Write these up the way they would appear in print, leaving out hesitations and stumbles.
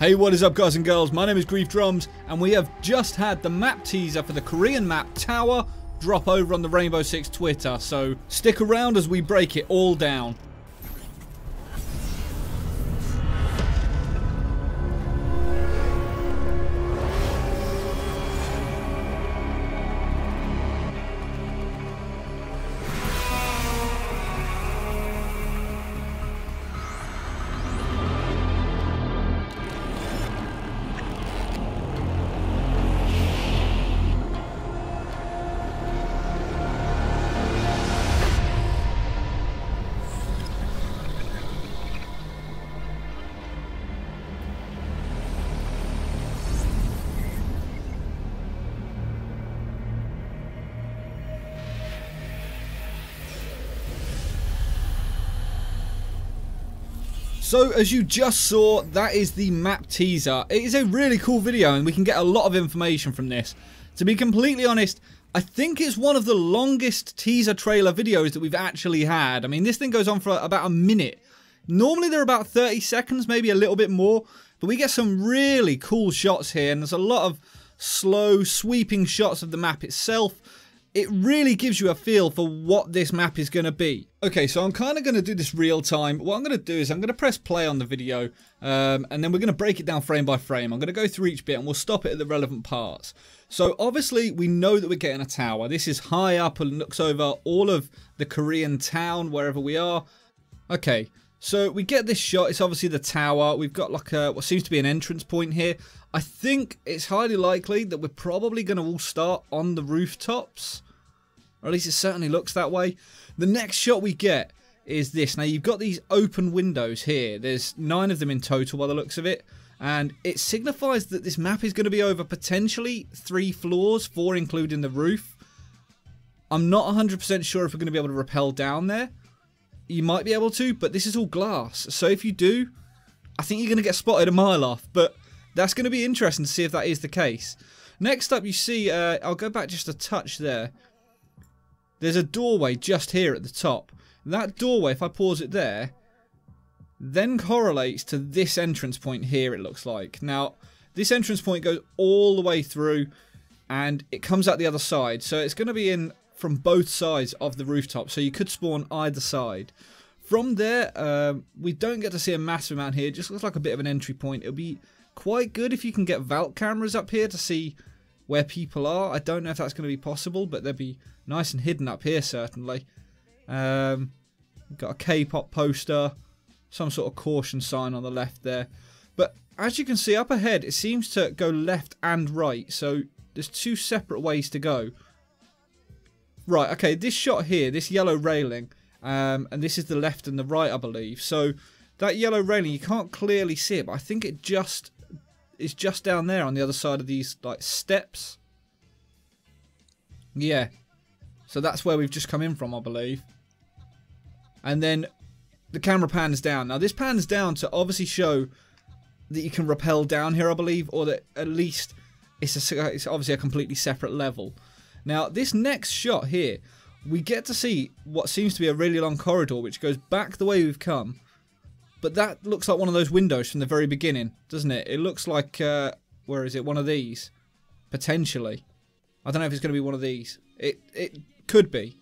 Hey, what is up guys and girls, my name is Griefdrums and we have just had the map teaser for the Korean map Tower drop over on the Rainbow Six Twitter, so stick around as we break it all down. So as you just saw, that is the map teaser. It is a really cool video and we can get a lot of information from this. To be completely honest, I think it's one of the longest teaser trailer videos that we've actually had. I mean, this thing goes on for about a minute. Normally they're about 30 seconds, maybe a little bit more, but we get some really cool shots here and there's a lot of slow sweeping shots of the map itself. It really gives you a feel for what this map is going to be. Okay, so I'm kind of going to do this real time. What I'm going to do is I'm going to press play on the video and then we're going to break it down frame by frame. I'm going to go through each bit and we'll stop it at the relevant parts. So obviously we know that we're getting a tower. This is high up and looks over all of the Korean town wherever we are. Okay, so we get this shot. It's obviously the tower. We've got like a, what seems to be an entrance point here. I think it's highly likely that we're probably going to all start on the rooftops. Or at least it certainly looks that way. The next shot we get is this. Now you've got these open windows here. There's 9 of them in total by the looks of it. And it signifies that this map is going to be over potentially 3 floors, 4 including the roof. I'm not 100% sure if we're going to be able to rappel down there. You might be able to, but this is all glass. So if you do, I think you're going to get spotted a mile off. But that's going to be interesting to see if that is the case. Next up you see, I'll go back just a touch there. There's a doorway just here at the top. That doorway, if I pause it there, then correlates to this entrance point here, it looks like. Now, this entrance point goes all the way through and it comes out the other side. So it's going to be in from both sides of the rooftop. So you could spawn either side. From there, we don't get to see a massive amount here. It just looks like a bit of an entry point. It'll be quite good if you can get vault cameras up here to see where people are. I don't know if that's going to be possible, but they'll be nice and hidden up here certainly. Got a K-pop poster, some sort of caution sign on the left there. But as you can see up ahead, it seems to go left and right. So there's 2 separate ways to go. Right, okay, this shot here, this yellow railing, and this is the left and the right, I believe. So that yellow railing, you can't clearly see it, but I think it is just down there on the other side of these like steps. Yeah. So that's where we've just come in from, I believe. And then the camera pans down. Now this pans down to obviously show that you can rappel down here, I believe, or that at least it's obviously a completely separate level. Now this next shot here, we get to see what seems to be a really long corridor which goes back the way we've come. But that looks like one of those windows from the very beginning, doesn't it? It looks like, where is it? One of these. Potentially. I don't know if it's going to be one of these. It could be.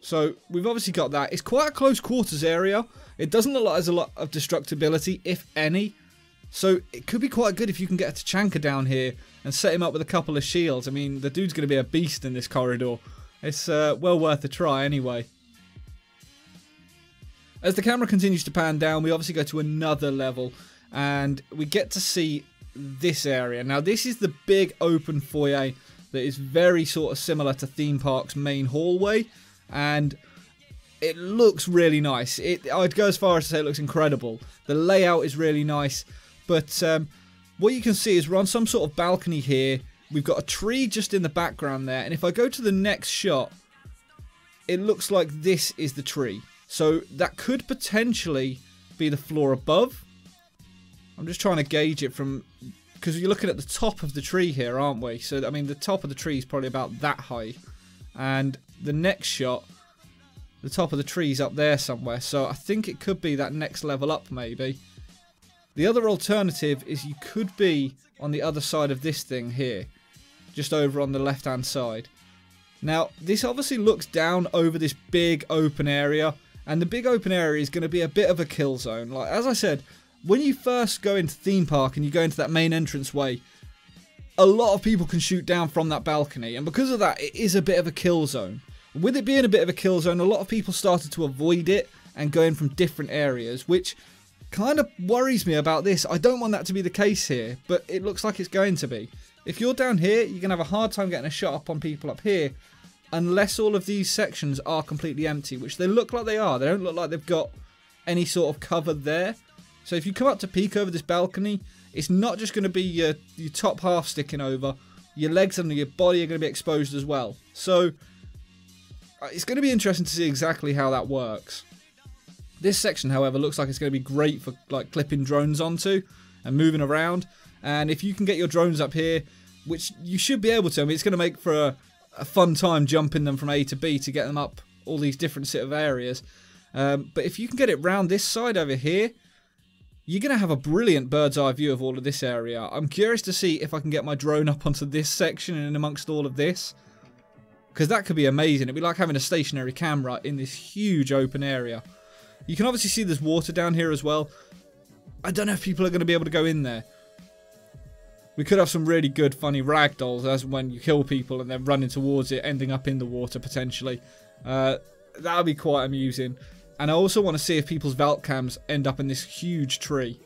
So, we've obviously got that. It's quite a close quarters area. It doesn't look like there's a lot of destructibility, if any. So, it could be quite good if you can get a Tachanka down here and set him up with a couple of shields. I mean, the dude's going to be a beast in this corridor. It's well worth a try anyway. As the camera continues to pan down, we obviously go to another level and we get to see this area. Now this is the big open foyer that is very sort of similar to Theme Park's main hallway and it looks really nice. I'd go as far as to say it looks incredible. The layout is really nice, but what you can see is we're on some sort of balcony here. We've got a tree just in the background there, and if I go to the next shot, it looks like this is the tree. So that could potentially be the floor above. I'm just trying to gauge it from, because you're looking at the top of the tree here, aren't we? So, I mean, the top of the tree is probably about that high. And the next shot, the top of the tree is up there somewhere. So I think it could be that next level up, maybe. The other alternative is you could be on the other side of this thing here, just over on the left hand side. Now this obviously looks down over this big open area, and the big open area is going to be a bit of a kill zone. Like as I said, when you first go into theme park and you go into that main entrance way, a lot of people can shoot down from that balcony, and because of that it is a bit of a kill zone. With it being a bit of a kill zone, a lot of people started to avoid it and go in from different areas, which kind of worries me about this. I don't want that to be the case here, but it looks like it's going to be. If you're down here, you're going to have a hard time getting a shot up on people up here, unless all of these sections are completely empty, which they look like they are. They don't look like they've got any sort of cover there. So if you come up to peek over this balcony, it's not just going to be your top half sticking over. Your legs and your body are going to be exposed as well. So it's going to be interesting to see exactly how that works. This section, however, looks like it's going to be great for like clipping drones onto and moving around. And if you can get your drones up here, which you should be able to, I mean, it's going to make for a fun time jumping them from A to B to get them up all these different set of areas. But if you can get it round this side over here, you're going to have a brilliant bird's eye view of all of this area. I'm curious to see if I can get my drone up onto this section and in amongst all of this, because that could be amazing. It'd be like having a stationary camera in this huge open area. You can obviously see there's water down here as well. I don't know if people are going to be able to go in there. We could have some really good funny ragdolls as when you kill people and then running towards it, ending up in the water potentially. That would be quite amusing. And I also want to see if people's vault cams end up in this huge tree.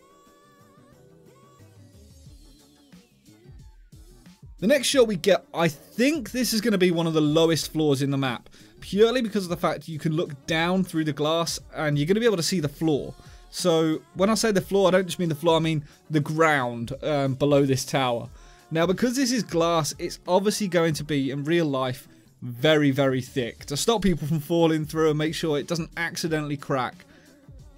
The next shot we get, I think this is going to be one of the lowest floors in the map. Purely because of the fact you can look down through the glass and you're going to be able to see the floor. So when I say the floor, I don't just mean the floor, I mean the ground below this tower. Now because this is glass, it's obviously going to be, in real life, very, very thick to stop people from falling through and make sure it doesn't accidentally crack.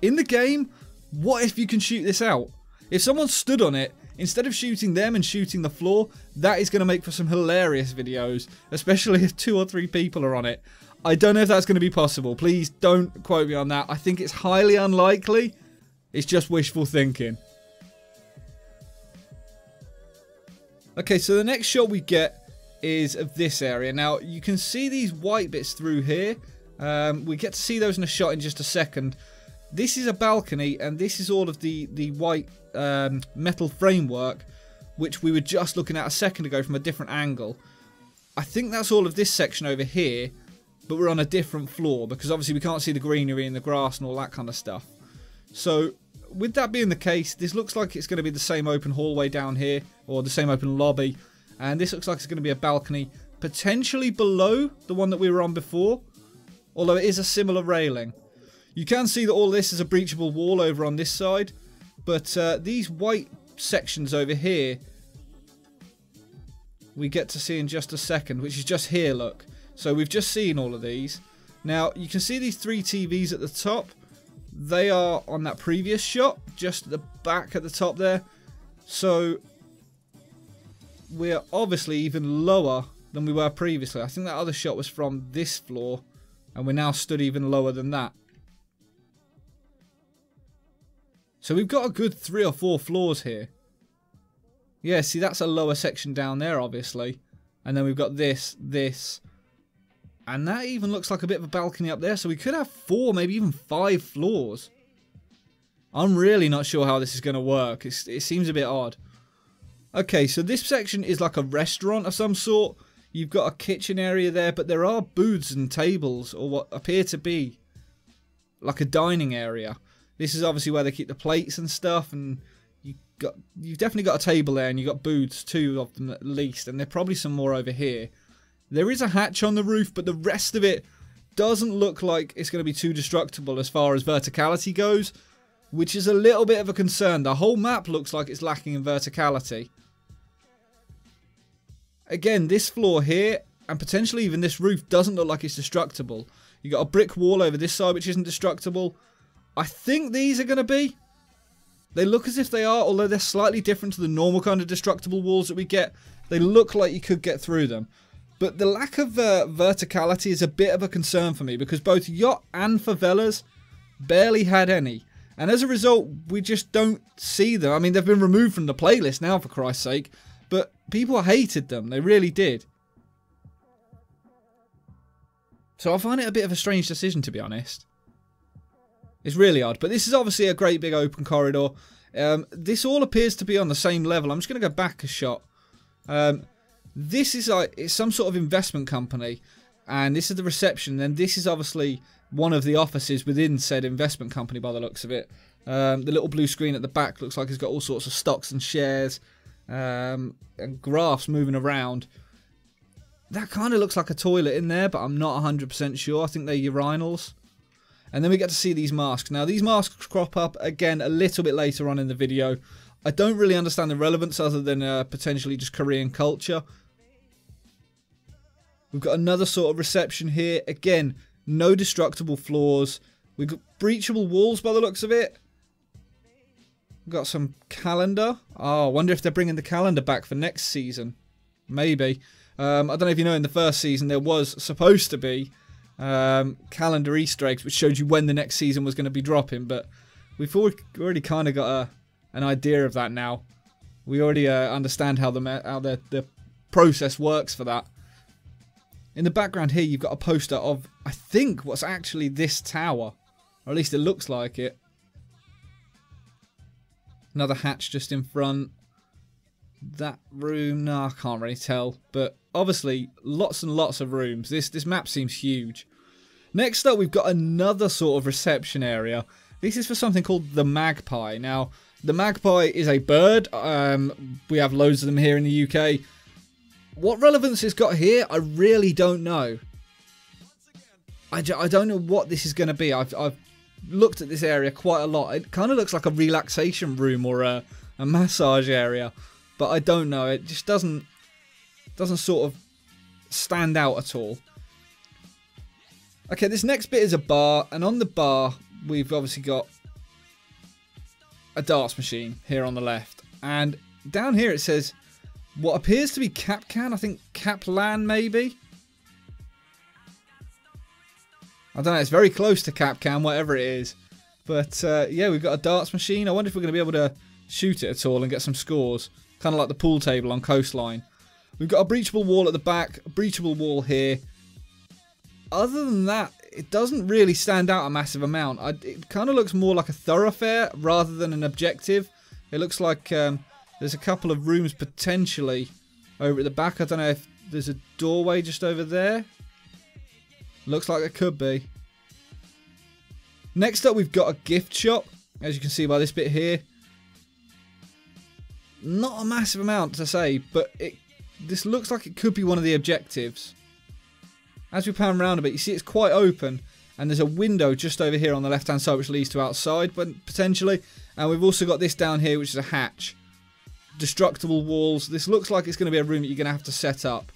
In the game, what if you can shoot this out? If someone stood on it, instead of shooting them and shooting the floor, that is going to make for some hilarious videos, especially if 2 or 3 people are on it. I don't know if that's going to be possible. Please don't quote me on that. I think it's highly unlikely. It's just wishful thinking. Okay, so the next shot we get is of this area. Now, you can see these white bits through here. We get to see those in a shot in just a second. This is a balcony, and this is all of the white metal framework, which we were just looking at a second ago from a different angle. I think that's all of this section over here, but we're on a different floor, because obviously we can't see the greenery and the grass and all that kind of stuff. So, with that being the case, this looks like it's going to be the same open hallway down here, or the same open lobby. And this looks like it's going to be a balcony, potentially below the one that we were on before, although it is a similar railing. You can see that all this is a breachable wall over on this side, but these white sections over here, we get to see in just a second, which is just here, look. So we've just seen all of these. Now, you can see these 3 TVs at the top. They are on that previous shot, just at the back at the top there. So we're obviously even lower than we were previously. I think that other shot was from this floor, and we're now stood even lower than that. So we've got a good 3 or 4 floors here. Yeah, see, that's a lower section down there, obviously. And then we've got this, this. And that even looks like a bit of a balcony up there. So we could have 4, maybe even 5 floors. I'm really not sure how this is going to work. It seems a bit odd. Okay, so this section is like a restaurant of some sort. You've got a kitchen area there, but there are booths and tables, or what appear to be like a dining area. This is obviously where they keep the plates and stuff, and you've definitely got a table there, and you've got booths, 2 of them at least, and there are probably some more over here. There is a hatch on the roof, but the rest of it doesn't look like it's going to be too destructible as far as verticality goes, which is a little bit of a concern. The whole map looks like it's lacking in verticality. Again, this floor here, and potentially even this roof, doesn't look like it's destructible. You've got a brick wall over this side, which isn't destructible. I think these are going to be. They look as if they are, although they're slightly different to the normal kind of destructible walls that we get. They look like you could get through them. But the lack of verticality is a bit of a concern for me, because both Yacht and Favelas barely had any. And as a result, we just don't see them. I mean, they've been removed from the playlist now, for Christ's sake. But people hated them. They really did. So I find it a bit of a strange decision, to be honest. It's really odd. But this is obviously a great big open corridor. This all appears to be on the same level. I'm just going to go back a shot. This is like, it's some sort of investment company. And this is the reception. And this is obviously one of the offices within said investment company by the looks of it. The little blue screen at the back looks like it's got all sorts of stocks and shares. And graphs moving around. That kind of looks like a toilet in there, but I'm not 100% sure. I think they're urinals. And then we get to see these masks. Now, these masks crop up again a little bit later on in the video. I don't really understand the relevance other than potentially just Korean culture. We've got another sort of reception here. Again, no destructible floors. We've got breachable walls by the looks of it. We've got some calendar. Oh, I wonder if they're bringing the calendar back for next season. Maybe. I don't know if you know, in the first season there was supposed to be calendar Easter eggs which showed you when the next season was going to be dropping, but we've already kind of got an idea of that now. We already understand how the process works for that. In the background here you've got a poster of, I think, what's actually this tower, or at least it looks like it. Another hatch just in front. That room, no, I can't really tell. But obviously, lots and lots of rooms. This map seems huge. Next up, we've got another sort of reception area. This is for something called the Magpie. Now, the Magpie is a bird. We have loads of them here in the UK. What relevance it's got here, I really don't know. I don't know what this is going to be. I've looked at this area quite a lot. It kind of looks like a relaxation room or a massage area. But I don't know. It just doesn't sort of stand out at all. Okay, this next bit is a bar. And on the bar, we've obviously got a darts machine here on the left. And down here it says what appears to be Capcan. I think Kaplan maybe. I don't know. It's very close to Capcan, whatever it is. But yeah, we've got a darts machine. I wonder if we're going to be able to shoot it at all and get some scores. Kind of like the pool table on Coastline. We've got a breachable wall at the back, a breachable wall here. Other than that, it doesn't really stand out a massive amount. It kind of looks more like a thoroughfare rather than an objective. It looks like there's a couple of rooms potentially over at the back. I don't know if there's a doorway just over there. Looks like there could be. Next up, we've got a gift shop, as you can see by this bit here. Not a massive amount to say, but this looks like it could be one of the objectives. As we pan around a bit, you see it's quite open, and there's a window just over here on the left hand side which leads to outside, but potentially. And we've also got this down here which is a hatch. Destructible walls. This looks like it's going to be a room that you're going to have to set up.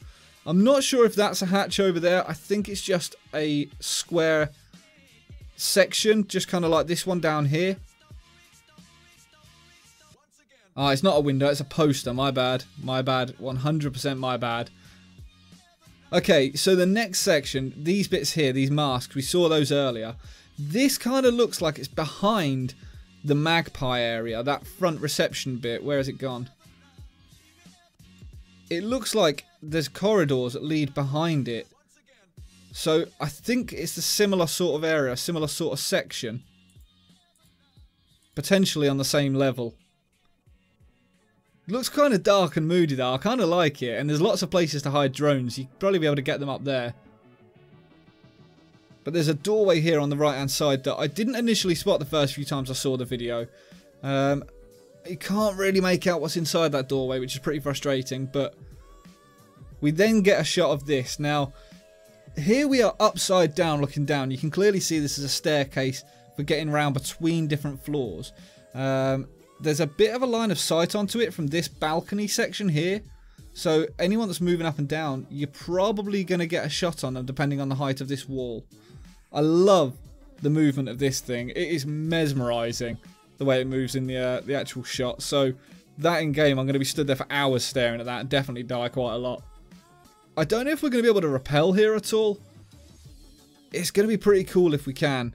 I'm not sure if that's a hatch over there. I think it's just a square section, just kind of like this one down here. Oh, it's not a window, it's a poster. My bad. My bad. 100% my bad. Okay, so the next section, these bits here, these masks, we saw those earlier. This kind of looks like it's behind the Magpie area, that front reception bit. Where has it gone? It looks like there's corridors that lead behind it. So I think it's a similar sort of area, similar sort of section. Potentially on the same level. It looks kind of dark and moody though. I kind of like it. And there's lots of places to hide drones. You'd probably be able to get them up there. But there's a doorway here on the right hand side that I didn't initially spot the first few times I saw the video. You can't really make out what's inside that doorway, which is pretty frustrating. But we then get a shot of this. Now, here we are upside down looking down. You can clearly see this is a staircase for getting around between different floors. There's a bit of a line of sight onto it from this balcony section here. So anyone that's moving up and down, you're probably going to get a shot on them depending on the height of this wall. I love the movement of this thing. It is mesmerising the way it moves in the actual shot. So that in game, I'm going to be stood there for hours staring at that and definitely die quite a lot. I don't know if we're going to be able to rappel here at all. It's going to be pretty cool if we can.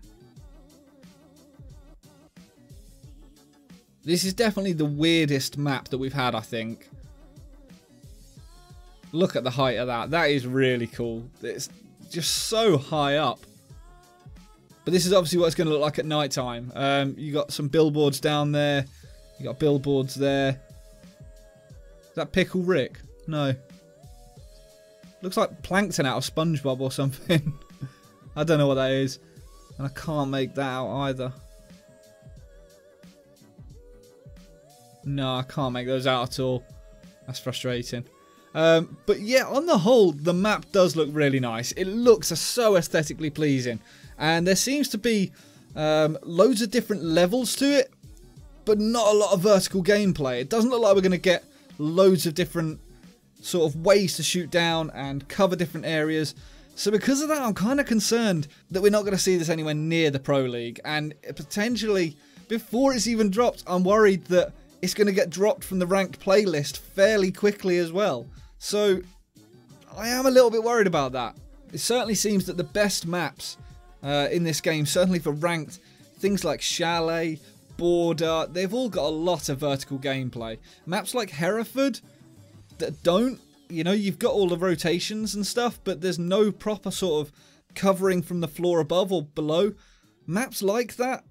This is definitely the weirdest map that we've had, I think. Look at the height of that. That is really cool. It's just so high up. But this is obviously what it's going to look like at night time. You got some billboards down there. You got billboards there. Is that Pickle Rick? No. Looks like Plankton out of SpongeBob or something. I don't know what that is. And I can't make that out either. No, I can't make those out at all. That's frustrating. But yeah, on the whole, the map does look really nice. It looks so aesthetically pleasing. And there seems to be loads of different levels to it, but not a lot of vertical gameplay. It doesn't look like we're going to get loads of different sort of ways to shoot down and cover different areas. So because of that, I'm kind of concerned that we're not going to see this anywhere near the Pro League. And potentially, before it's even dropped, I'm worried that it's going to get dropped from the ranked playlist fairly quickly as well. So I am a little bit worried about that. It certainly seems that the best maps in this game, certainly for ranked, things like Chalet, Border, they've all got a lot of vertical gameplay. Maps like Hereford that don't, you know, you've got all the rotations and stuff, but there's no proper sort of covering from the floor above or below. Maps like that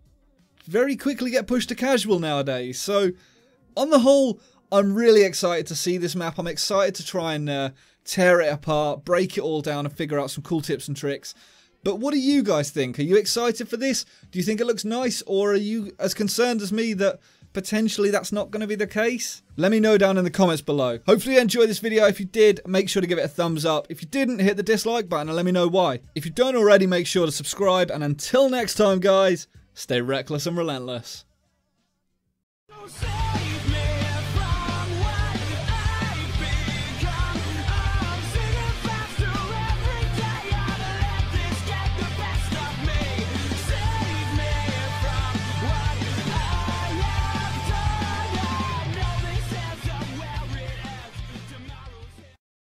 very quickly get pushed to casual nowadays. So on the whole, I'm really excited to see this map. I'm excited to try and tear it apart, break it all down and figure out some cool tips and tricks. But what do you guys think? Are you excited for this? Do you think it looks nice? Or are you as concerned as me that potentially that's not going to be the case? Let me know down in the comments below. Hopefully you enjoyed this video. If you did, make sure to give it a thumbs up. If you didn't, hit the dislike button and let me know why. If you don't already, make sure to subscribe. And until next time, guys, stay reckless and relentless.